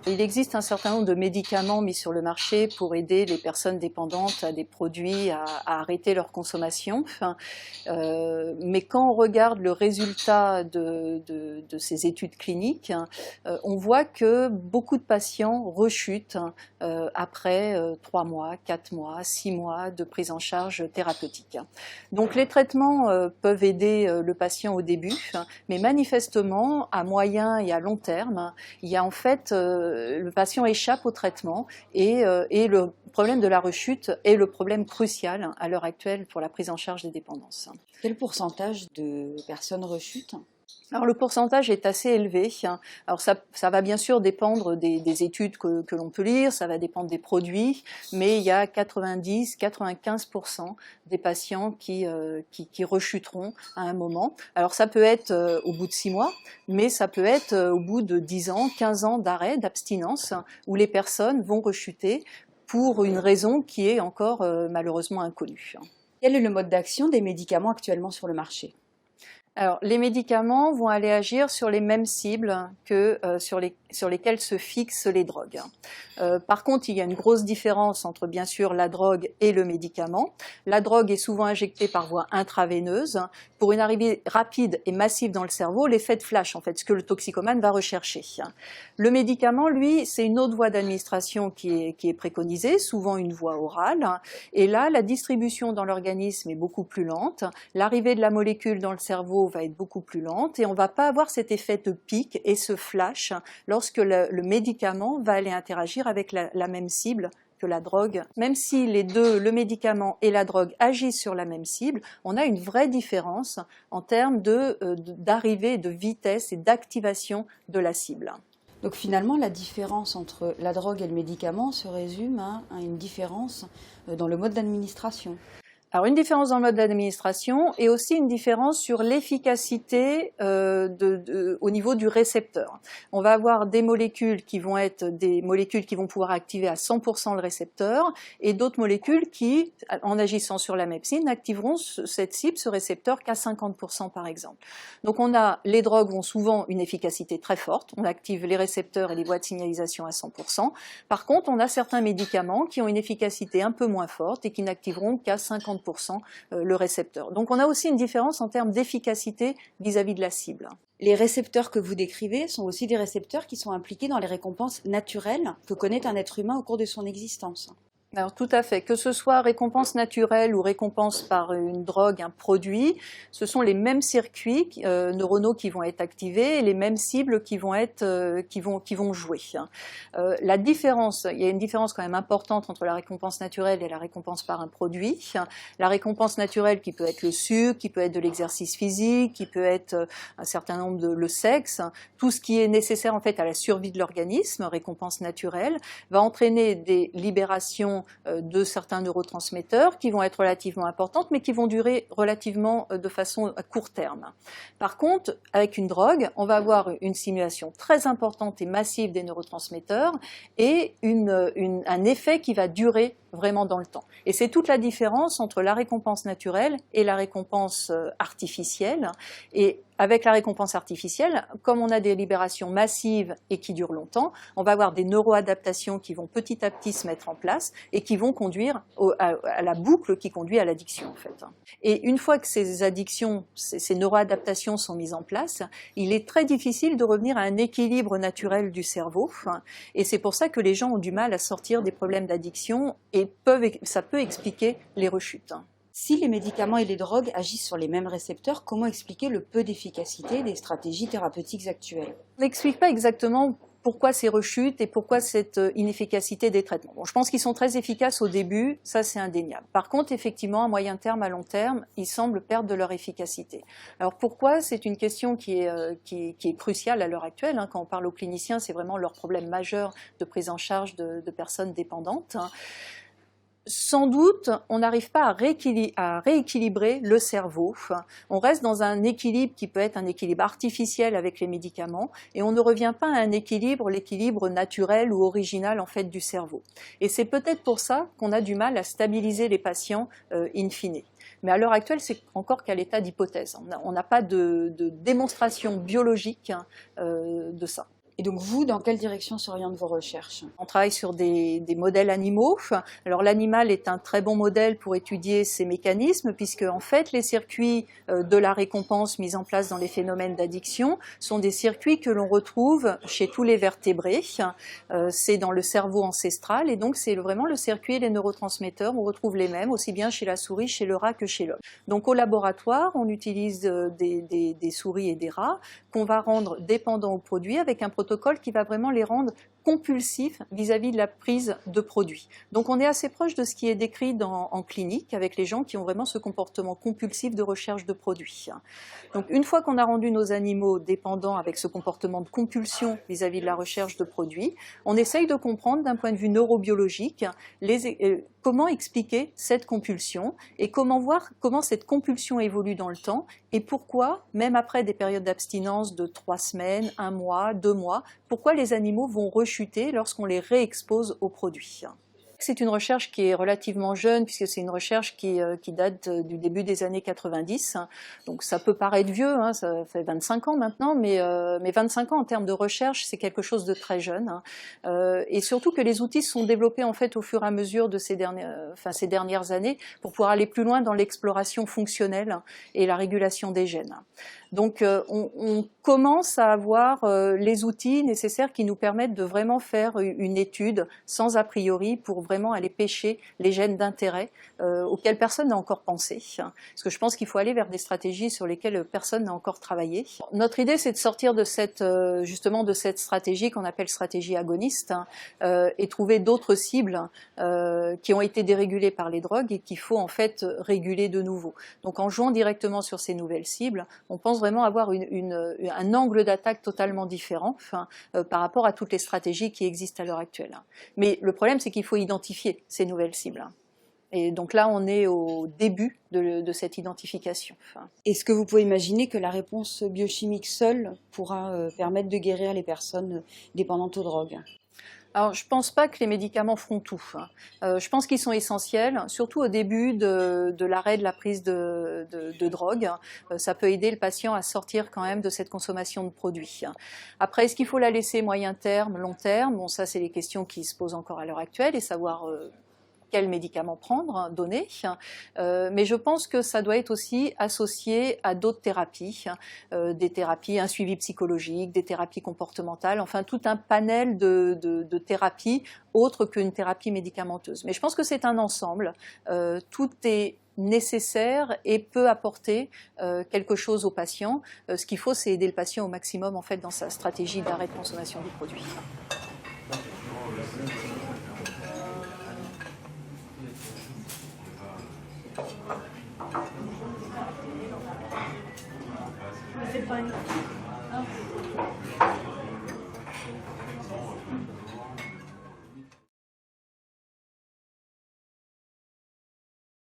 Il existe un certain nombre de médicaments mis sur le marché pour aider les personnes dépendantes à des produits à arrêter leur consommation. Mais quand on regarde le résultat de ces études cliniques, on voit que beaucoup de patients rechutent après 3 mois, 4 mois, 6 mois de prise en charge thérapeutique. Donc les traitements peuvent aider le patient au début, mais manifestement, à moyen et à long terme, il y a en fait le patient échappe au traitement et le problème de la rechute est le problème crucial à l'heure actuelle pour la prise en charge des dépendances. Quel pourcentage de personnes rechutent ? Alors le pourcentage est assez élevé. Alors ça va bien sûr dépendre des études que l'on peut lire, ça va dépendre des produits, mais il y a 90-95% des patients qui rechuteront à un moment. Alors ça peut être au bout de 6 mois, mais ça peut être au bout de 10 ans, 15 ans d'arrêt, d'abstinence, où les personnes vont rechuter pour une raison qui est encore malheureusement inconnue. Quel est le mode d'action des médicaments actuellement sur le marché ? Alors, les médicaments vont aller agir sur les mêmes cibles que sur lesquelles se fixent les drogues. Par contre, il y a une grosse différence entre, bien sûr, la drogue et le médicament. La drogue est souvent injectée par voie intraveineuse pour une arrivée rapide et massive dans le cerveau, l'effet de flash, en fait, ce que le toxicomane va rechercher. Le médicament, lui, c'est une autre voie d'administration qui est préconisée, souvent une voie orale. Et là, la distribution dans l'organisme est beaucoup plus lente. L'arrivée de la molécule dans le cerveau va être beaucoup plus lente et on ne va pas avoir cet effet de pic et ce flash lorsque le médicament va aller interagir avec la même cible que la drogue. Même si les deux, le médicament et la drogue, agissent sur la même cible, on a une vraie différence en termes d'arrivée, de vitesse et d'activation de la cible. Donc finalement, la différence entre la drogue et le médicament se résume à une différence dans le mode d'administration. Alors une différence dans le mode d'administration et aussi une différence sur l'efficacité au niveau du récepteur. On va avoir des molécules qui vont être des molécules qui vont pouvoir activer à 100% le récepteur et d'autres molécules qui, en agissant sur la même cible, n'activeront cette cible, ce récepteur qu'à 50% par exemple. Donc les drogues ont souvent une efficacité très forte, on active les récepteurs et les voies de signalisation à 100%. Par contre, on a certains médicaments qui ont une efficacité un peu moins forte et qui n'activeront qu'à 50% le récepteur. Donc on a aussi une différence en termes d'efficacité vis-à-vis de la cible. Les récepteurs que vous décrivez sont aussi des récepteurs qui sont impliqués dans les récompenses naturelles que connaît un être humain au cours de son existence. Alors tout à fait, que ce soit récompense naturelle ou récompense par une drogue, un produit, ce sont les mêmes circuits neuronaux qui vont être activés et les mêmes cibles qui vont jouer. La différence, il y a une différence quand même importante entre la récompense naturelle et la récompense par un produit. La récompense naturelle qui peut être le sucre, qui peut être de l'exercice physique, qui peut être un certain nombre le sexe, tout ce qui est nécessaire en fait à la survie de l'organisme, récompense naturelle, va entraîner des libérations de certains neurotransmetteurs qui vont être relativement importantes mais qui vont durer relativement de façon à court terme. Par contre, avec une drogue, on va avoir une stimulation très importante et massive des neurotransmetteurs et un effet qui va durer vraiment dans le temps. Et c'est toute la différence entre la récompense naturelle et la récompense artificielle. Et avec la récompense artificielle, comme on a des libérations massives et qui durent longtemps, on va avoir des neuroadaptations qui vont petit à petit se mettre en place et qui vont conduire à la boucle qui conduit à l'addiction en fait. Et une fois que ces addictions, ces neuroadaptations sont mises en place, il est très difficile de revenir à un équilibre naturel du cerveau. Et c'est pour ça que les gens ont du mal à sortir des problèmes d'addiction et ça peut expliquer les rechutes. Si les médicaments et les drogues agissent sur les mêmes récepteurs, comment expliquer le peu d'efficacité des stratégies thérapeutiques actuelles ? On n'explique pas exactement pourquoi ces rechutes et pourquoi cette inefficacité des traitements. Bon, je pense qu'ils sont très efficaces au début, ça c'est indéniable. Par contre, effectivement, à moyen terme, à long terme, ils semblent perdre de leur efficacité. Alors pourquoi ? C'est une question qui est cruciale à l'heure actuelle. Quand on parle aux cliniciens, c'est vraiment leur problème majeur de prise en charge de personnes dépendantes. Sans doute, on n'arrive pas à rééquilibrer le cerveau. On reste dans un équilibre qui peut être un équilibre artificiel avec les médicaments et on ne revient pas à un équilibre, l'équilibre naturel ou original en fait du cerveau. Et c'est peut-être pour ça qu'on a du mal à stabiliser les patients in fine. Mais à l'heure actuelle, c'est encore qu'à l'état d'hypothèse. On n'a pas de démonstration biologique de ça. Et donc vous, dans quelle direction s'orientent vos recherches? On travaille sur des modèles animaux. Alors l'animal est un très bon modèle pour étudier ces mécanismes, puisque en fait les circuits de la récompense mis en place dans les phénomènes d'addiction sont des circuits que l'on retrouve chez tous les vertébrés. C'est dans le cerveau ancestral, et donc c'est vraiment le circuit et les neurotransmetteurs, on retrouve les mêmes aussi bien chez la souris, chez le rat que chez l'homme. Donc au laboratoire, on utilise des souris et des rats qu'on va rendre dépendants aux produits avec un protocole qui va vraiment les rendre compulsifs vis-à-vis de la prise de produits. Donc on est assez proche de ce qui est décrit en clinique avec les gens qui ont vraiment ce comportement compulsif de recherche de produits. Donc une fois qu'on a rendu nos animaux dépendants avec ce comportement de compulsion vis-à-vis de la recherche de produits, on essaye de comprendre d'un point de vue neurobiologique comment expliquer cette compulsion et comment voir comment cette compulsion évolue dans le temps et pourquoi, même après des périodes d'abstinence de 3 semaines, 1 mois, 2 mois, pourquoi les animaux vont rechuter lorsqu'on les réexpose aux produits. C'est une recherche qui est relativement jeune, puisque c'est une recherche qui date du début des années 90. Donc ça peut paraître vieux, hein, ça fait 25 ans maintenant, mais 25 ans en termes de recherche, c'est quelque chose de très jeune. Et surtout que les outils sont développés en fait au fur et à mesure de ces dernières années pour pouvoir aller plus loin dans l'exploration fonctionnelle et la régulation des gènes. Donc on commence à avoir les outils nécessaires qui nous permettent de vraiment faire une étude sans a priori pour vraiment aller pêcher les gènes d'intérêt auxquels personne n'a encore pensé. Parce que je pense qu'il faut aller vers des stratégies sur lesquelles personne n'a encore travaillé. Notre idée, c'est de sortir de justement de cette stratégie qu'on appelle stratégie agoniste et trouver d'autres cibles qui ont été dérégulées par les drogues et qu'il faut en fait réguler de nouveau. Donc en jouant directement sur ces nouvelles cibles, on pense vraiment avoir un angle d'attaque totalement différent par rapport à toutes les stratégies qui existent à l'heure actuelle. Mais le problème, c'est qu'il faut identifier ces nouvelles cibles. Et donc là, on est au début de cette identification. Est-ce que vous pouvez imaginer que la réponse biochimique seule pourra permettre de guérir les personnes dépendantes aux drogues ? Alors, je ne pense pas que les médicaments feront tout. Je pense qu'ils sont essentiels, surtout au début de l'arrêt de la prise de drogue. Ça peut aider le patient à sortir quand même de cette consommation de produits. Après, est-ce qu'il faut la laisser moyen terme, long terme? Bon, ça, c'est les questions qui se posent encore à l'heure actuelle, et savoir quel médicament prendre, donner, mais je pense que ça doit être aussi associé à d'autres thérapies, des thérapies, un suivi psychologique, des thérapies comportementales, enfin tout un panel de thérapies autres qu'une thérapie médicamenteuse. Mais je pense que c'est un ensemble, tout est nécessaire et peut apporter quelque chose au patient. Ce qu'il faut, c'est aider le patient au maximum en fait dans sa stratégie d'arrêt de consommation du produit. C'est pas une...